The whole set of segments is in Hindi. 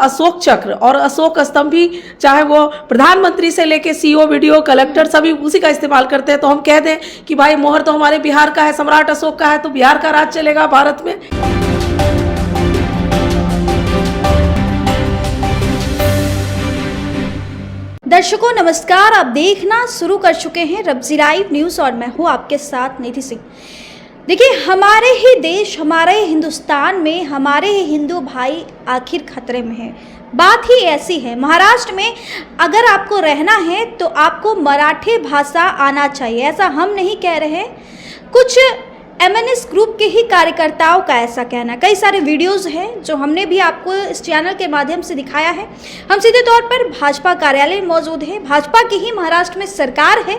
अशोक चक्र और अशोक स्तंभ भी, चाहे वो प्रधानमंत्री से लेके सीओ, वीडियो, कलेक्टर सभी उसी का इस्तेमाल करते हैं। तो हम कह दें कि भाई मोहर तो हमारे बिहार का है, सम्राट अशोक का है, तो बिहार का राज चलेगा भारत में। दर्शकों नमस्कार, आप देखना शुरू कर चुके हैं रब्जी लाइव न्यूज़ और मैं हूं आपके साथ निधि सिंह। देखिए, हमारे ही देश, हमारे ही हिंदुस्तान में हमारे ही हिंदू भाई आखिर खतरे में हैं। बात ही ऐसी है, महाराष्ट्र में अगर आपको रहना है तो आपको मराठी भाषा आना चाहिए। ऐसा हम नहीं कह रहे हैं, कुछ MNS ग्रुप के ही कार्यकर्ताओं का ऐसा कहना। कई सारे वीडियोस हैं जो हमने भी आपको इस चैनल के माध्यम से दिखाया है। हम सीधे तौर पर भाजपा कार्यालय में मौजूद हैं। भाजपा की ही महाराष्ट्र में सरकार है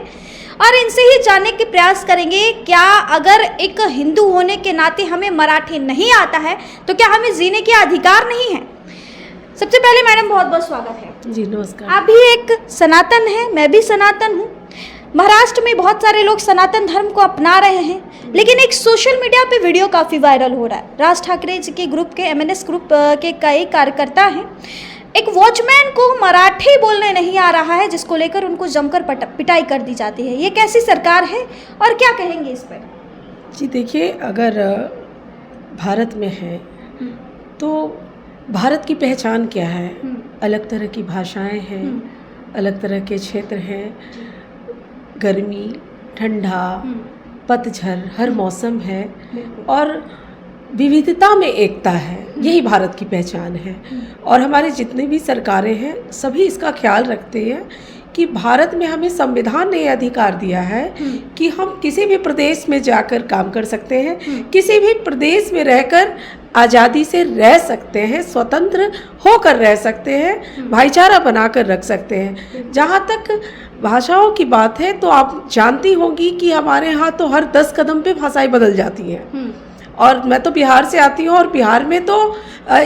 और इनसे ही जानने के प्रयास करेंगे, क्या अगर एक हिंदू होने के नाते हमें मराठी नहीं आता है तो क्या हमें जीने के अधिकार नहीं है। सबसे पहले मैडम बहुत बहुत स्वागत है। जी नमस्कार। आप भी एक सनातन है, मैं भी सनातन हूँ। महाराष्ट्र में बहुत सारे लोग सनातन धर्म को अपना रहे हैं, लेकिन एक सोशल मीडिया पे वीडियो काफ़ी वायरल हो रहा है। राज ठाकरे जी के ग्रुप के MNS ग्रुप के कई कार्यकर्ता हैं, एक वॉचमैन को मराठी बोलने नहीं आ रहा है, जिसको लेकर उनको जमकर पिटाई कर दी जाती है। ये कैसी सरकार है और क्या कहेंगे इस पर? जी देखिए, अगर भारत में है तो भारत की पहचान क्या है? अलग तरह की भाषाएं हैं, अलग तरह के क्षेत्र हैं, गर्मी, ठंडा, पतझड़, हर मौसम है और विविधता में एकता है। यही भारत की पहचान है। और हमारी जितनी भी सरकारें हैं सभी इसका ख्याल रखते हैं कि भारत में हमें संविधान ने अधिकार दिया है कि हम किसी भी प्रदेश में जाकर काम कर सकते हैं, किसी भी प्रदेश में रहकर आज़ादी से रह सकते हैं, स्वतंत्र होकर रह सकते हैं, भाईचारा बनाकर रख सकते हैं। जहाँ तक भाषाओं की बात है तो आप जानती होंगी कि हमारे यहाँ तो हर 10 कदम पे भाषाएं बदल जाती हैं। और मैं तो बिहार से आती हूँ और बिहार में तो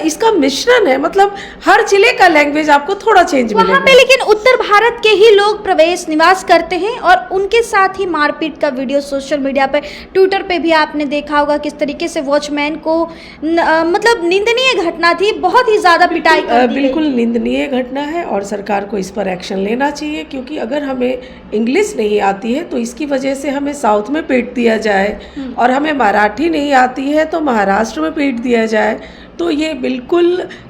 इसका मिश्रण है, मतलब हर जिले का लैंग्वेज आपको थोड़ा चेंज मिलेगा वहाँ पे। लेकिन उत्तर भारत के ही लोग प्रवेश निवास करते हैं और उनके साथ ही मारपीट का वीडियो सोशल मीडिया पे, ट्विटर पे भी आपने देखा होगा किस तरीके से वॉचमैन को मतलब निंदनीय घटना थी, बहुत ही ज़्यादा पिटाई कर दी। बिल्कुल निंदनीय घटना है और सरकार को इस पर एक्शन लेना चाहिए, क्योंकि अगर हमें इंग्लिश नहीं आती है तो इसकी वजह से हमें साउथ में पीट दिया जाए और हमें मराठी नहीं आती है तो महाराष्ट्र में पीट दिया जाए, तो ये बिल्कुल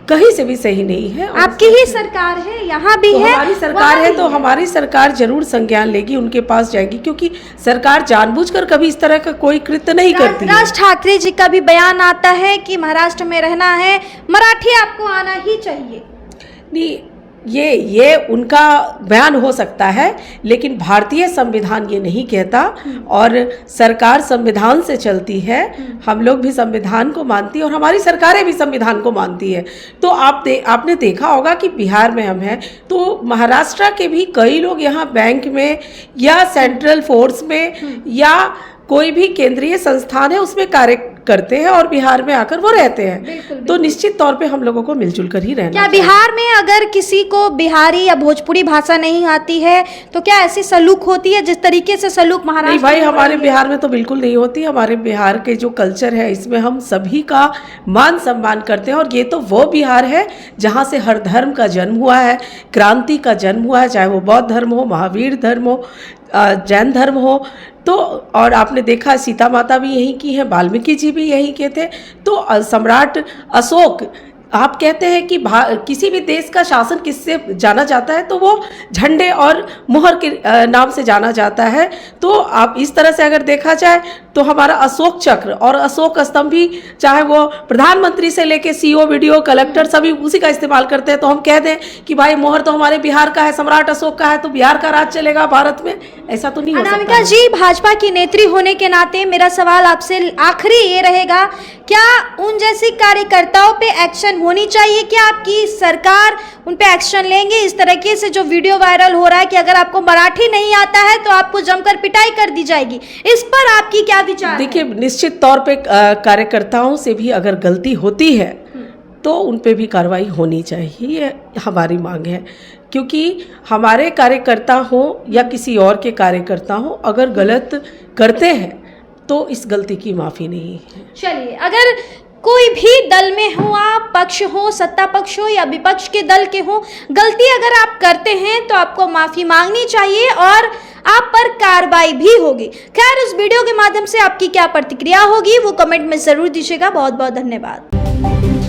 कहीं से भी सही नहीं है। आपकी ही सरकार है, यहाँ भी तो है, हमारी सरकार है, तो हमारी सरकार जरूर संज्ञान लेगी, उनके पास जाएगी, क्योंकि सरकार जानबूझकर कभी इस तरह का कोई कृत्य नहीं करती। राज ठाकरे जी का भी बयान आता है कि महाराष्ट्र में रहना है, मराठी आपको आना ही चाहिए। नहीं, ये उनका बयान हो सकता है, लेकिन भारतीय संविधान ये नहीं कहता और सरकार संविधान से चलती है। हम लोग भी संविधान को मानती है और हमारी सरकारें भी संविधान को मानती है। तो आपने देखा होगा कि बिहार में हम हैं तो महाराष्ट्र के भी कई लोग यहाँ बैंक में या सेंट्रल फोर्स में या कोई भी केंद्रीय संस्थान है उसमें कार्य करते हैं और बिहार में आकर वो रहते हैं। तो निश्चित तौर पे हम लोगों को मिलजुल कर ही रहना। क्या बिहार में अगर किसी को बिहारी या भोजपुरी भाषा नहीं आती है तो क्या ऐसी सलूक होती है जिस तरीके से सलूक महाराष्ट्र? नहीं भाई, हमारे बिहार में तो बिल्कुल नहीं होती। हमारे बिहार के जो कल्चर है इसमें हम सभी का मान सम्मान करते हैं और ये तो वो बिहार है जहाँ से हर धर्म का जन्म हुआ है, क्रांति का जन्म हुआ है, चाहे वो बौद्ध धर्म हो, महावीर धर्म हो, जैन धर्म हो। तो और आपने देखा सीता माता भी यहीं की है, वाल्मीकि जी भी यहीं के थे। तो सम्राट अशोक, आप कहते हैं कि किसी भी देश का शासन किससे जाना जाता है तो वो झंडे और मुहर के नाम से जाना जाता है। तो आप इस तरह से अगर देखा जाए तो हमारा अशोक चक्र और अशोक स्तंभ भी, चाहे वो प्रधानमंत्री से लेके सीओ, वीडियो, कलेक्टर सभी उसी का इस्तेमाल करते हैं। तो हम कह दें कि भाई मोहर तो हमारे बिहार का है, सम्राट अशोक का है, तो बिहार का राज चलेगा भारत में, ऐसा तो नहीं हो सकता। अनामिका जी, भाजपा की नेत्री होने के नाते मेरा सवाल आपसे आखिरी ये रहेगा, क्या उन जैसे कार्यकर्ताओं पे एक्शन होनी चाहिए? क्या आपकी सरकार उन पे एक्शन लेंगे? इस तरीके से जो वीडियो वायरल हो रहा है कि अगर आपको मराठी नहीं आता है तो आपको जमकर पिटाई कर दी जाएगी, इस पर आपकी क्या विचार? देखिए, निश्चित तौर पे कार्यकर्ताओं से भी अगर गलती होती है तो उन पे भी कार्रवाई होनी चाहिए, ये हमारी मांग है। क्योंकि हमारे कार्यकर्ता हो या किसी और के कार्यकर्ता हो, अगर गलत करते हैं तो इस गलती की माफ़ी नहीं है। चलिए, अगर कोई भी दल में हो आप, पक्ष हो, सत्ता पक्ष हो या विपक्ष के दल के हो, गलती अगर आप करते हैं तो आपको माफ़ी मांगनी चाहिए और आप पर कार्रवाई भी होगी। खैर, इस वीडियो के माध्यम से आपकी क्या प्रतिक्रिया होगी वो कमेंट में ज़रूर दीजिएगा। बहुत बहुत धन्यवाद।